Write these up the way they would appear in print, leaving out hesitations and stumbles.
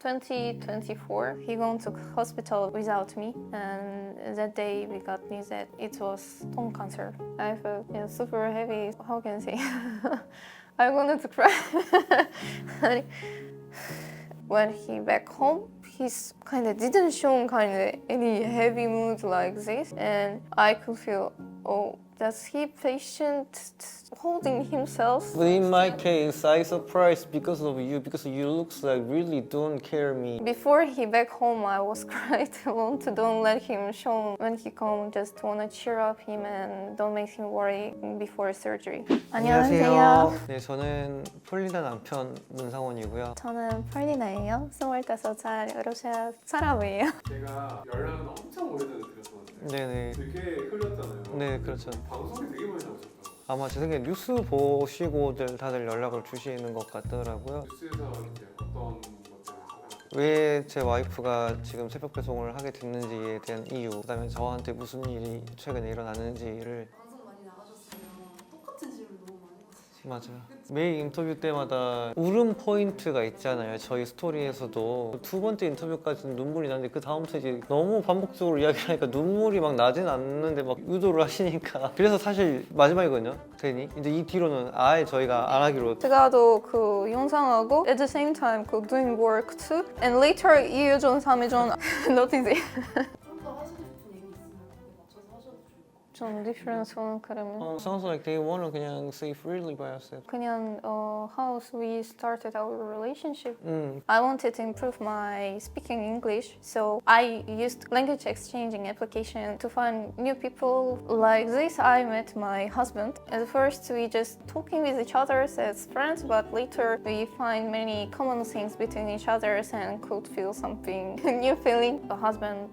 2024, he gone to hospital without me, and that day we got news that it was tongue cancer. I felt super heavy. How can I say? I wanted to cry. When he back home, he's kind of didn't show kind of any heavy mood like this, and I could feel, oh, does he patient holding himself? But in my case, I surprised because of you, because you looks like really don't care me. Before he back home, I was quite alone to don't let him show when he come. Just wanna cheer up him and don't make him worry before surgery. 안녕하세요. 네, 저는 폴리나 남편 문상원이고요. 저는 폴리나예요. 25살 러시아 사람이에요. 제가 연락은 엄청 오래전에 드렸었는데 네네. 되게 흘렸잖아요. 네, 그렇죠. 방송에 되게 많이 나오셨죠. 아마 제 생각에 뉴스 보시고들 다들 연락을 주시는 것 같더라고요. 뉴스에서 이제 어떤 것 때문에 왜 제 와이프가 지금 새벽 배송을 하게 됐는지에 대한 이유, 그다음에 저한테 무슨 일이 최근에 일어나는지를. 방송 많이 나가셨으면 똑같은 질문 너무 많이 받으세요. 맞아요. 매일 인터뷰 때마다 울음 포인트가 있잖아요. 저희 스토리에서도 두 번째 인터뷰까지는 눈물이 나는데 그 다음부터 이제 너무 반복적으로 이야기하니까 눈물이 막 나진 않는데 막 유도를 하시니까 그래서 사실 마지막이거든요. 괜히 이제 이 뒤로는 아예 저희가 안 하기로. 제가도 그 영상하고 at the same time 그 doing work too, and later 2일 전, 3일 전 nothing. 좀 더 하시고 싶은 얘기 있으면 거기에 맞춰서 하셔도 좋을 것 같아요. 좀 difference는 그러면 Sounds like they wanna 그냥 say freely by ourselves. 그냥 how we started our relationship. I wanted to improve my speaking English, so I used language exchanging application to find new people. Like this, I met my husband. At first, we just talking with each other as friends, but later we find many common things between each other and could feel something new feeling. The husband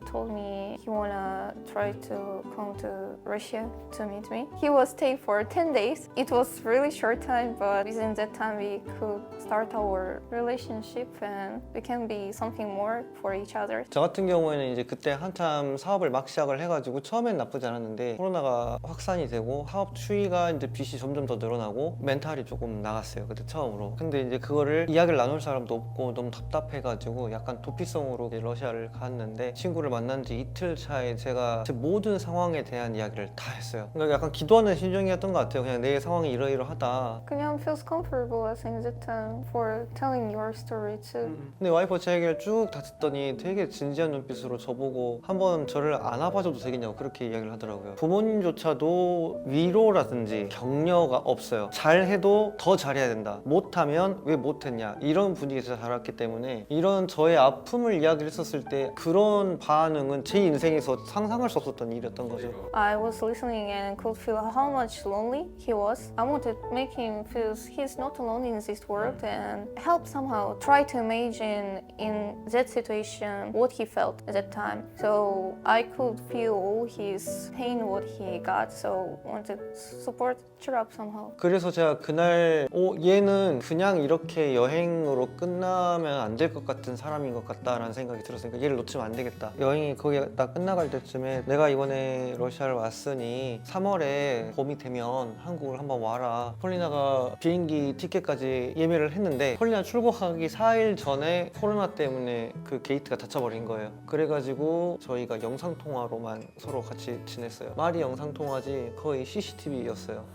told me he wanna try to come to Russia to meet me. He was stay for 10 days. It was really short time, but within that time we could start our relationship and we can be something more for each other. 저 같은 경우에는 이제 그때 한참 사업을 막 시작을 해가지고 처음엔 나쁘지 않았는데 코로나가 확산이 되고 사업 추이가 이제 빚이 점점 더 늘어나고 멘탈이 조금 나갔어요. 그때 처음으로. 근데 이제 그거를 이야기를 나눌 사람도 없고 너무 답답해가지고 약간 도피성으로 이제 러시아를 갔는데 친구를 만난 지 이틀 차에 제가 제 모든 상황에 대한 이야기를 다 했어요. 그러니까 약간 기도하는 심정이었던 것 같아요. 그냥 내 상황이 이러이러하다. 그냥 feels comfortable I think that time for telling your story too. 근데 와이프가 제 얘기를 쭉 다 듣더니 되게 진지한 눈빛으로 저보고 한번 저를 안아봐줘도 되겠냐고 그렇게 이야기를 하더라고요. 부모님조차도 위로라든지 격려가 없어요. 잘해도 더 잘해야 된다. 못하면 왜 못했냐 이런 분위기에서 자랐기 때문에 이런 저의 아픔을 이야기를 했었을 때 그런 반응은 제 인생에서 상상할 수 없었던 일이었던 거죠. I was listening and could feel how much lonely he was. I wanted to make him feel he's not alone in this world and help somehow try to imagine in that situation what he felt at that time. So I could feel all his pain, what he got. So wanted to support, cheer up somehow. 그래서 제가 그날 얘는 그냥 이렇게 여행으로 끝나면 안 될 것 같은 사람인 것 같다라는 생각이 들었으니까 얘를 놓치면 안 되겠다. 여행이 거기 다 끝나갈 때쯤에 내가 이번에 러시아를 왔으니 3월에 봄이 되면 한국을 한번 와라. 폴리나가 비행기 티켓까지 예매를 했는데 폴리나 출국하기 4일 전에 코로나 때문에 그 게이트가 닫혀버린 거예요. 그래가지고 저희가 영상통화로만 서로 같이 지냈어요. 말이 영상통화지 거의 CCTV였어요.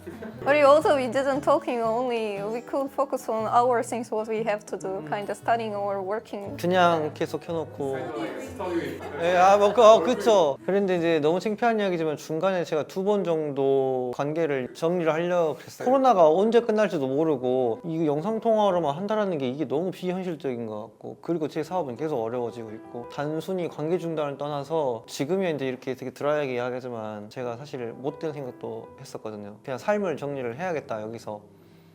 But also we didn't talking only. We could focus on our things, what we have to do, kind of studying or working. 그냥 계속 켜놓고 스토리 그쵸. 그런데 이제 너무 창피한 이야기지만 중간에 제가 2번 정도 관계를 정리를 하려고 그랬어요. 코로나가 언제 끝날지도 모르고 이거 영상통화로만 한다는 게 이게 너무 비현실적인 것 같고 그리고 제 사업은 계속 어려워지고 있고 단순히 관계 중단을 떠나서 지금이야 이제 이렇게 되게 드라이하게 이야기하지만 제가 사실 못된 생각도 했었거든요. 그냥 삶을 정리를 해야겠다 여기서.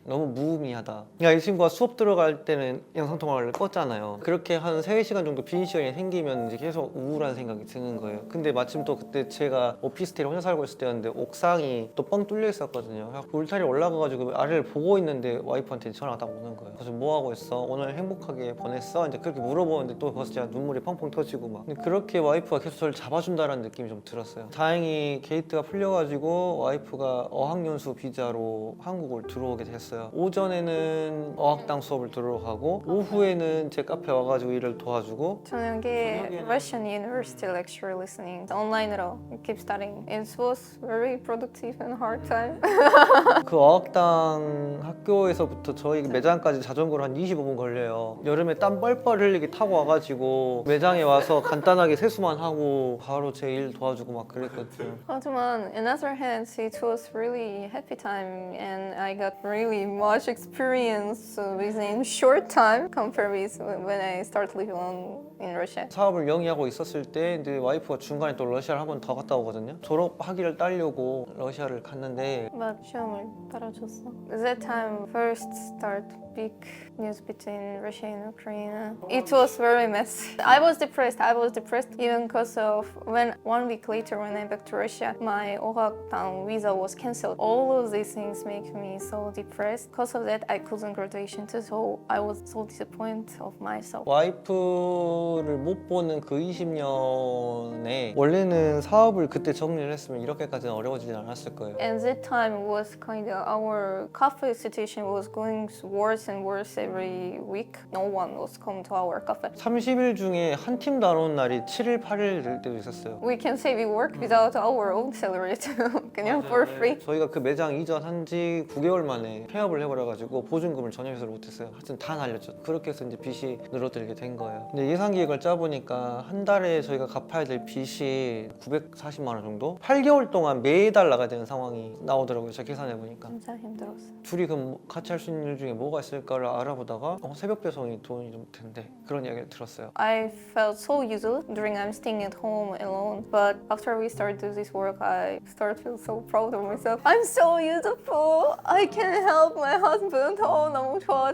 너무 무의미하다. 이 친구가 수업 들어갈 때는 영상통화를 껐잖아요. 그렇게 한 3시간 정도 빈 시간이 생기면 이제 계속 우울한 생각이 드는 거예요. 근데 마침 또 그때 제가 오피스텔에 혼자 살고 있을 때였는데 옥상이 또 뻥 뚫려 있었거든요. 울타리 올라가가지고 아래를 보고 있는데 와이프한테 전화가 딱 오는 거예요. 그래서 뭐 하고 있어? 오늘 행복하게 보냈어? 이제 그렇게 물어보는데 또 벌써 제가 눈물이 펑펑 터지고 막. 근데 그렇게 와이프가 계속 저를 잡아준다는 느낌이 좀 들었어요. 다행히 게이트가 풀려가지고 와이프가 어학연수 비자로 한국을 들어오게 됐어요. 있었어요. 오전에는 어학당 수업을 들으러 가고 오후에는 제 카페 와가지고 일을 도와주고 저녁에 Russian University lecture listening 온라인으로 keep studying. It was very productive and hard time. 그 어학당 학교에서부터 저희 매장까지 자전거로 한 25분 걸려요. 여름에 땀 뻘뻘 흘리게 타고 와가지고 매장에 와서 간단하게 세수만 하고 바로 제 일 도와주고 막 그랬거든요. 하지만 in other hands, it was really happy time and I got really much experience within short time compared with when I started living alone in Russia. 사업을 영위하고 있었을 때 이제 와이프가 중간에 또 러시아를 한 번 더 갔다 오거든요. 졸업학위를 따려고 러시아를 갔는데 But 시험을 떨어졌어. That time first start big news between Russia and Ukraine. It was very messy. I was depressed even because of when 1 week later when I back to Russia, my 어학당 visa was cancelled. All of these things make me so depressed. Because of that, I couldn't graduation too. So I was so disappointed of myself. 와이프를 못 보는 그 20년에 원래는 사업을 그때 정리를 했으면 이렇게까지는 어려워지진 않았을 거예요. And that time was kind of our cafe situation was going worse and worse every week. No one was coming to our cafe. 30일 중에 한 팀도 안 오는 날이 7일, 8일 될 때도 있었어요. We can say we work without our own salary too. 그냥 for free. 저희가 그 매장 이전한 지 9개월 만에 폐업을 해버려가지고 보증금을 전혀 회수를 못했어요. 하여튼 다 날렸죠. 그렇게 해서 이제 빚이 늘어들게 된 거예요. 근데 예산 계획을 짜보니까 한 달에 저희가 갚아야 될 빚이 940만 원 정도? 8개월 동안 매달 나가야 되는 상황이 나오더라고요. 제가 계산해보니까. 진짜 힘들었어. 둘이 그럼 같이 할 수 있는 일 중에 뭐가 있을까를 알아보다가 새벽 배송이 돈이 좀 된대. 그런 이야기를 들었어요. I felt so useless during I'm staying at home alone. But after we started to do this work, I started to feel so proud of myself. I'm so useful. I can help my husband. 너무 좋아.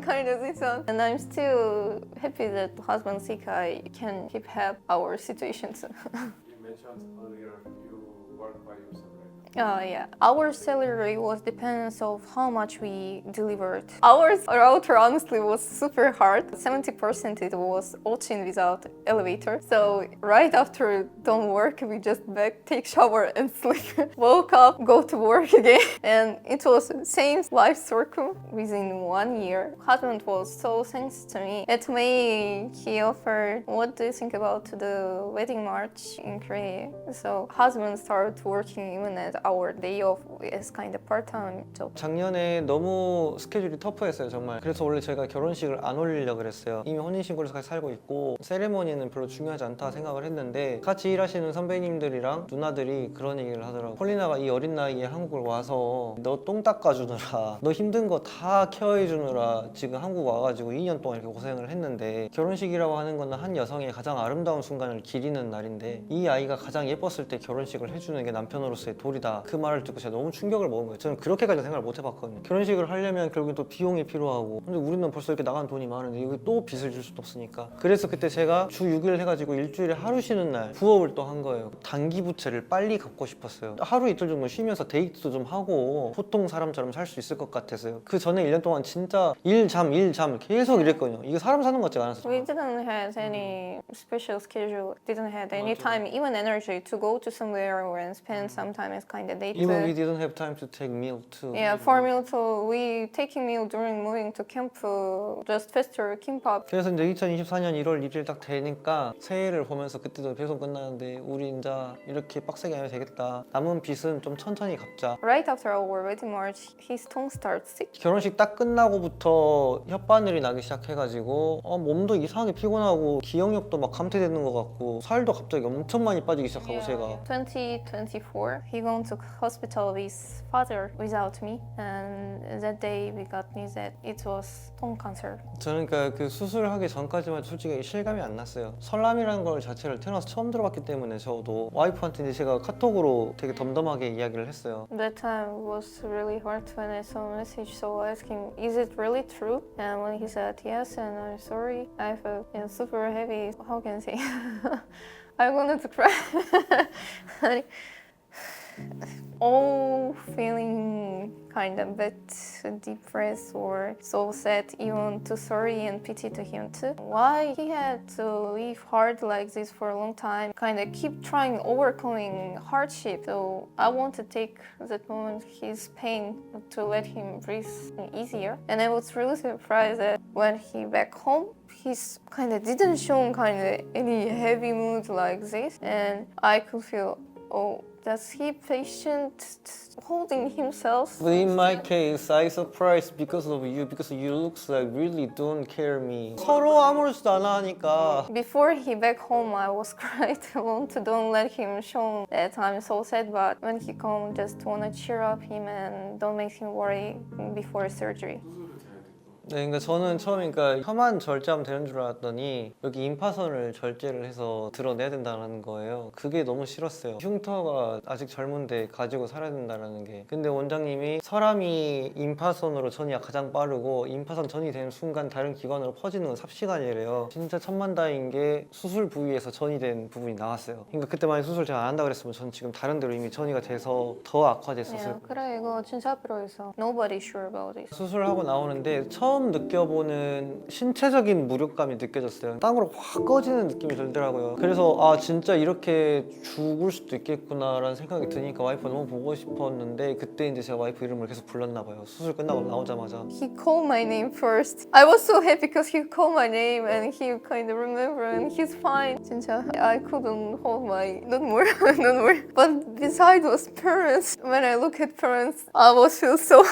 kind of this one. And I'm still happy that husband sick. I can keep help our situation too. You mentioned earlier you work by yourself, right? Yeah. Our salary was dependent of how much we delivered. Our router honestly was super hard. 70% it was ocean without elevator. So right after done work, we just back, take shower and sleep. Woke up, go to work again. And it was same life circle within 1 year. Husband was so thanks to me. At May, he offered, what do you think about the wedding march in Korea? So husband started working even at our day off as kind of part-time job. 작년에 너무 스케줄이 터프했어요 정말. 그래서 원래 저희가 결혼식을 안 올리려고 그랬어요. 이미 혼인신고를 같이 살고 있고 세레머니는 별로 중요하지 않다 생각을 했는데 같이 일하시는 선배님들이랑 누나들이 그런 얘기를 하더라고요. 폴리나가 이 어린 나이에 한국을 와서 너 똥 닦아주느라 너 힘든 거 다 케어해주느라 지금 한국 와가지고 2년 동안 이렇게 고생을 했는데 결혼식이라고 하는 거는 한 여성의 가장 아름다운 순간을 기리는 날인데 이 아이가 가장 예뻤을 때 결혼식을 해주는 게 남편으로서의 도리다. 그 말을 듣고 제가 너무 충격을 먹은 거예요. 저는 그렇게까지 생각을 못 해봤거든요. 결혼식을 하려면 결국엔 또 비용이 필요하고 근데 우리는 벌써 이렇게 나간 돈이 많은데 여기 또 빚을 질 수도 없으니까 그래서 그때 제가 주 6일 해가지고 일주일에 하루 쉬는 날 부업을 또 한 거예요. 단기 부채를 빨리 갚고 싶었어요. 하루 이틀 정도 쉬면서 데이트도 좀 하고 보통 사람처럼 살 수 있을 것 같아서요. 그 전에 1년 동안 진짜 일잠 계속 이랬거든요. 이게 사람 사는 것 같지가 않았어요. We didn't have any special schedule, didn't have any time, even energy to go to somewhere and spend some time as kind of date. Even we didn't have time to take meal too. Yeah, for meal too. We taking meal during moving to camp, just faster kimbap. 그래서 이제 2024년 1월 1일 딱 되니까 새해를 보면서 그때도 배송 끝나는데 우리 이제 이렇게 빡세게 안 해도 되겠다. 남은 빚은 좀 천천히 갚자. Right after our wedding march, his tongue started sick. 결혼식 딱 끝나고부터 혓바늘이 나기 시작해가지고 몸도 이상하게 피곤하고 기억력도 막 감퇴되는 것 같고 살도 갑자기 엄청 많이 빠지기 시작하고 제가 2024, he gone to hospital with father without me, and that day we got news that it was tongue cancer. 저는 그러니까 그 수술하기 전까지만 솔직히 실감이 안 났어요. 설람이라는 걸 자체를 태어나서 처음 들어봤기 때문에 저도 와이프한테 이제 제가 카톡으로 되게 덤덤하게 이야기를 했어요. That time was really hard when I saw a message, so I asked him, is it really true? And when he said yes, and I'm sorry, I felt super heavy. How can I say? I wanted to cry. all feeling kind of bit depressed or so sad, even too sorry and pity to him too. Why he had to live hard like this for a long time, kind of keep trying overcoming hardship. So I want to take that moment, his pain, to let him breathe easier. And I was really surprised that when he back home, he's kind of didn't show kind of any heavy mood like this, and I could feel, oh, does he patient holding himself? But in my case, I surprised because of you looks like really don't care me. 서로 아무렇지도 않아 하니까. Before he back home, I was quite alone to don't let him show that I'm so sad. But when he come, just wanna cheer up him and don't make him worry before surgery. 네, 그러니까 저는 처음에 혀만 절제하면 되는 줄 알았더니 여기 임파선을 절제를 해서 드러내야 된다는 거예요. 그게 너무 싫었어요. 흉터가 아직 젊은데 가지고 살아야 된다는 게. 근데 원장님이 사람이 임파선으로 전이가 가장 빠르고 임파선 전이 되는 순간 다른 기관으로 퍼지는 건 삽시간이래요. 진짜 천만다행인 게 수술 부위에서 전이 된 부분이 나왔어요. 그러니까 그때 만약 수술 제가 안 한다 그랬으면 저는 지금 다른 데로 이미 전이가 돼서 더 악화됐었어요. Yeah, 그래 이거 진짜 필요해서. Nobody sure about this. 수술하고 나오는데 처음 느껴보는 신체적인 무력감이 느껴졌어요. 땀으로 확 꺼지는 느낌이 들더라고요. 그래서 아 진짜 이렇게 죽을 수도 있겠구나 라는 생각이 드니까 와이프 너무 보고 싶었는데 그때 이제 제가 와이프 이름을 계속 불렀나 봐요. 수술 끝나고 나오자마자. He called my name first. I was so happy because he called my name and he kind of remembered and he's fine. 진짜 I couldn't hold my not more. But besides those parents, when I look at parents, I was feel so.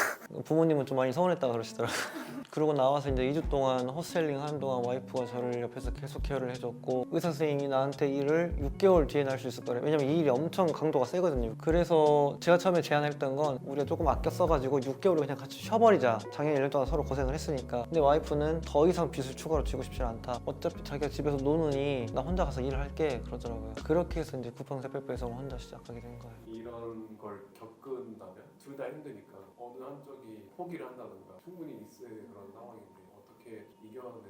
부모님은 좀 많이 서운했다 그러시더라고요. 그러고 나와서 이제 2주 동안 헛셀링 하는 동안 와이프가 저를 옆에서 계속 케어를 해줬고 의사 선생님이 나한테 일을 6개월 뒤에 날 수 있을 거래. 왜냐면 이 일이 엄청 강도가 세거든요. 그래서 제가 처음에 제안했던 건 우리가 조금 아껴 써가지고 6개월을 그냥 같이 쉬어버리자. 작년 1년 동안 서로 고생을 했으니까. 근데 와이프는 더 이상 빚을 추가로 지고 싶지 않다. 어차피 자기가 집에서 노느니 나 혼자 가서 일을 할게 그러더라고요. 그렇게 해서 이제 쿠팡세페페에서 혼자 시작하게 된 거예요. 이런 걸 겪은다면 둘 다 힘드니까 어느 한쪽이 포기를 한다든가 충분히 있을 그런 상황인데 어떻게 이겨내는.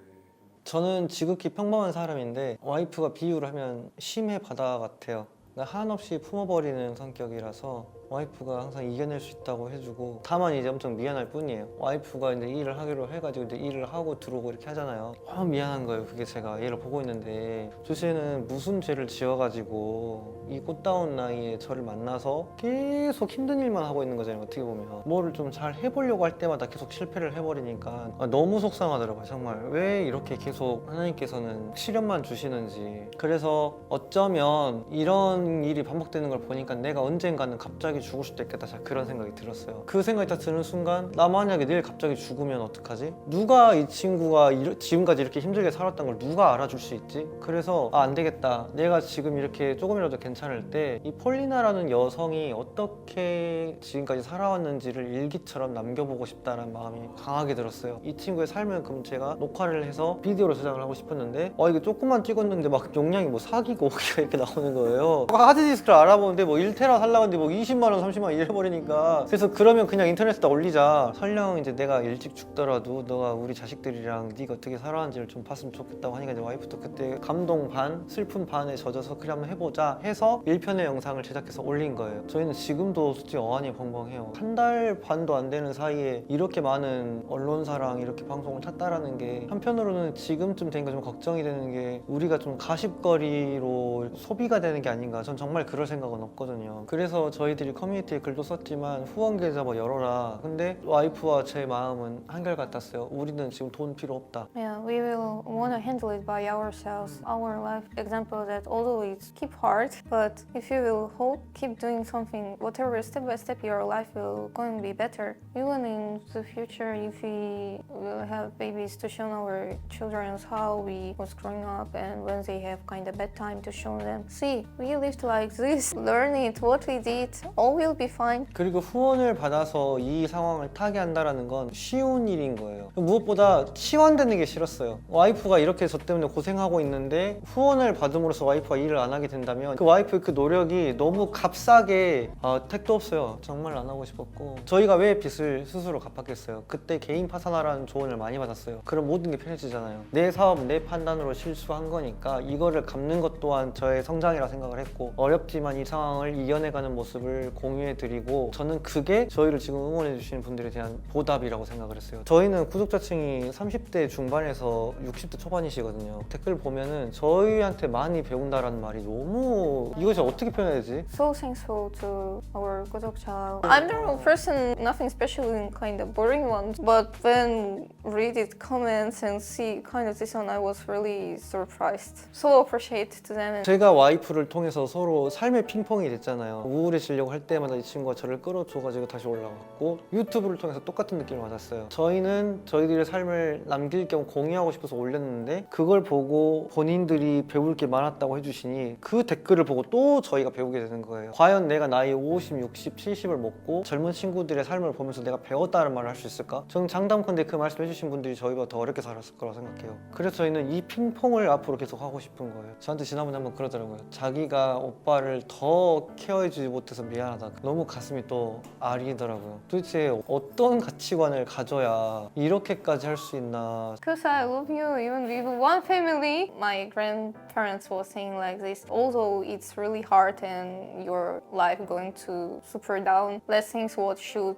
저는 지극히 평범한 사람인데 와이프가 비유를 하면 심해 바다 같아요. 한없이 품어버리는 성격이라서 와이프가 항상 이겨낼 수 있다고 해주고 다만 이제 엄청 미안할 뿐이에요. 와이프가 이제 일을 하기로 해가지고 이제 일을 하고 들어오고 이렇게 하잖아요. 미안한 거예요. 그게 제가 얘를 보고 있는데 도대체는 무슨 죄를 지어가지고 이 꽃다운 나이에 저를 만나서 계속 힘든 일만 하고 있는 거잖아요. 어떻게 보면 뭐를 좀 잘 해보려고 할 때마다 계속 실패를 해버리니까 너무 속상하더라고요. 정말 왜 이렇게 계속 하나님께서는 시련만 주시는지. 그래서 어쩌면 이런 일이 반복되는 걸 보니까 내가 언젠가는 갑자기 죽을 수도 있겠다. 그런 생각이 들었어요. 그 생각이 딱 드는 순간 나 만약에 내일 갑자기 죽으면 어떡하지? 누가 이 친구가 지금까지 이렇게 힘들게 살았던 걸 누가 알아줄 수 있지? 그래서 안 되겠다. 내가 지금 이렇게 조금이라도 괜찮을 때 이 폴리나라는 여성이 어떻게 지금까지 살아왔는지를 일기처럼 남겨보고 싶다는 마음이 강하게 들었어요. 이 친구의 삶을 그럼 제가 녹화를 해서 비디오로 저장을 하고 싶었는데 이게 조금만 찍었는데 막 용량이 뭐 4기가 5기가 이렇게 나오는 거예요. 하드디스크를 알아보는데 뭐 1테라 살라고 했는데 뭐 20만 원 30만 원 이래버리니까 그래서 그러면 그냥 인터넷에다 올리자. 설령 이제 내가 일찍 죽더라도 너가 우리 자식들이랑 네가 어떻게 살아왔는지를 좀 봤으면 좋겠다고 하니까 이제 와이프도 그때 감동 반 슬픔 반에 젖어서 그래 한번 해보자 해서 1편의 영상을 제작해서 올린 거예요. 저희는 지금도 솔직히 어안이 벙벙해요. 한 달 반도 안 되는 사이에 이렇게 많은 언론사랑 이렇게 방송을 탔다라는 게 한편으로는 지금쯤 되니까 좀 걱정이 되는 게 우리가 좀 가십거리로 소비가 되는 게 아닌가. 전 정말 그럴 생각은 없거든요. 그래서 저희들이 커뮤니티에 글도 썼지만 후원 계좌 뭐 열어라. 근데 와이프와 제 마음은 한결같았어요. 우리는 지금 돈 필요 없다. Yeah, we will want to handle it by ourselves. Our life example that although it's keep hard, but if you will hope, keep doing something, whatever step by step your life will going to be better. Even in the future, if we will have babies to show our children how we was growing up and when they have kind of bad time to show them. See, we lived like this. Learn it, what we did, all will be fine. 그리고 후원을 받아서 이 상황을 타게 한다는 건 쉬운 일인 거예요. 무엇보다 치환되는 게 싫었어요. 와이프가 이렇게 저 때문에 고생하고 있는데 후원을 받음으로써 와이프가 일을 안 하게 된다면 그 와이프의 그 노력이 너무 값싸게 택도 없어요. 정말 안 하고 싶었고 저희가 왜 빚을 스스로 갚았겠어요. 그때 개인 파산하라는 조언을 많이 받았어요. 그럼 모든 게 편해지잖아요. 내 사업 내 판단으로 실수한 거니까 이거를 갚는 것 또한 저의 성장이라 생각을 했고 어렵지만 이 상황을 이겨내가는 모습을 사실을 공유해드리고 저는 그게 저희를 지금 응원해주시는 분들에 대한 보답이라고 생각을 했어요. 저희는 구독자층이 30대 중반에서 60대 초반이시거든요. 댓글 보면은 저희한테 많이 배운다라는 말이 너무 이거 제가 어떻게 표현해야 되지? So thankful to our 구독자. I'm the normal person, nothing special in kind of boring ones. But when read it comments and see kind of this one, I was really surprised. So appreciate to them. 제가 와이프를 통해서 서로 삶의 핑퐁이 됐잖아요. 우울해지려고 할 때마다 이 친구가 저를 끌어줘가지고 다시 올라갔고 유튜브를 통해서 똑같은 느낌을 받았어요. 저희는 저희들의 삶을 남길 겸 공유하고 싶어서 올렸는데 그걸 보고 본인들이 배울 게 많았다고 해주시니 그 댓글을 보고 또 저희가 배우게 되는 거예요. 과연 내가 나이 50, 60, 70을 먹고 젊은 친구들의 삶을 보면서 내가 배웠다는 말을 할 수 있을까? 저는 장담컨대 그 말씀 해주신 분들이 저희보다 더 어렵게 살았을 거라고 생각해요. 그래서 저희는 이 핑퐁을 앞으로 계속 하고 싶은 거예요. 저한테 지난번에 한번 그러더라고요. 자기가 오빠를 더 케어해주지 못해서 미안하다. 너무 가슴이 또 아리더라고요. 도대체 어떤 가치관을 가져야 이렇게까지 할 수 있나. Because I love you, even with one family. My grandparents were saying like this. Although it's really hard and your life going to super down, blessings what should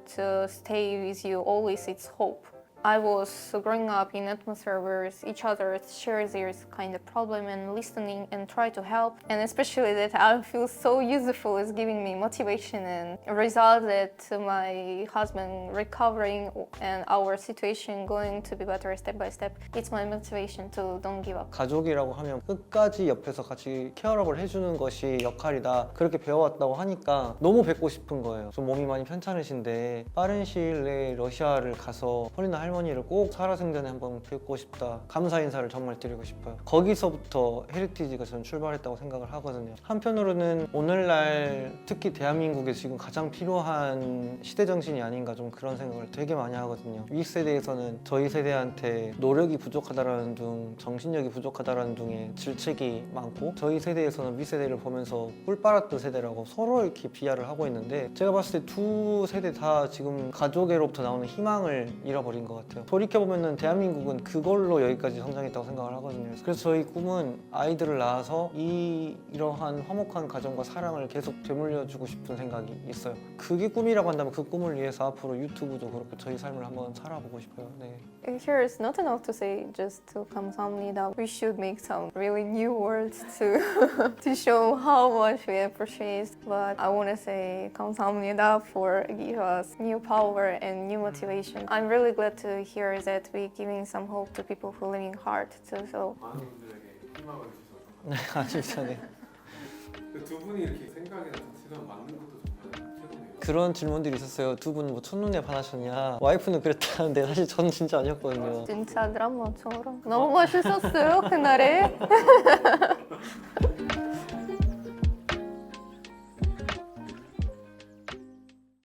stay with you always. It's hope. I was growing up in an atmosphere where each other shares their kind of problem and listening and try to help. And especially that I feel so useful is giving me motivation and a result that my husband recovering and our situation going to be better step by step. It's my motivation to don't give up. 가족이라고 하면 끝까지 옆에서 같이 케어업을 해주는 것이 역할이다. 그렇게 배워왔다고 하니까 너무 뵙고 싶은 거예요. 좀 몸이 많이 편찮으신데 빠른 시일 내에 러시아를 가서 폴리나 할머니를 꼭 살아생전에 한번 뵙고 싶다. 감사 인사를 정말 드리고 싶어요. 거기서부터 헤리티지가 저는 출발했다고 생각을 하거든요. 한편으로는 오늘날 특히 대한민국에 지금 가장 필요한 시대정신이 아닌가 좀 그런 생각을 되게 많이 하거든요. 위 세대에서는 저희 세대한테 노력이 부족하다라는 둥, 정신력이 부족하다라는 둥에 질책이 많고 저희 세대에서는 위 세대를 보면서 꿀 빨았던 세대라고 서로 이렇게 비하를 하고 있는데 제가 봤을 때 두 세대 다 지금 가족애로부터 나오는 희망을 잃어버린 것 같아요. 돌이켜보면 대한민국은 그걸로 여기까지 성장했다고 생각을 하거든요. 그래서 저희 꿈은 아이들을 낳아서 이러한 화목한 가정과 사랑을 계속 되물려주고 싶은 생각이 있어요. 그게 꿈이라고 한다면 그 꿈을 위해서 앞으로 유튜브도 그렇고 저희 삶을 한번 살아보고 싶어요. 네. Here is not enough to say just to 감사합니다. We should make some really new words to to show how much we appreciate. But I want to say 감사합니다 for giving us new power and new motivation. I'm really glad to hear that we're giving some hope to people who living hard too. So 많은 분들에게 희망을 주셔서 네, 아닙니다. 네. 두 분이 이렇게 생각이나 가치가 맞는 것도 정말 최고네요. 그런 질문들이 있었어요. 두 분 뭐 첫눈에 반하셨냐? 와이프는 그랬다는데 사실 저는 진짜 아니었거든요. 진짜 드라마처럼 너무 멋있었어요 그날에.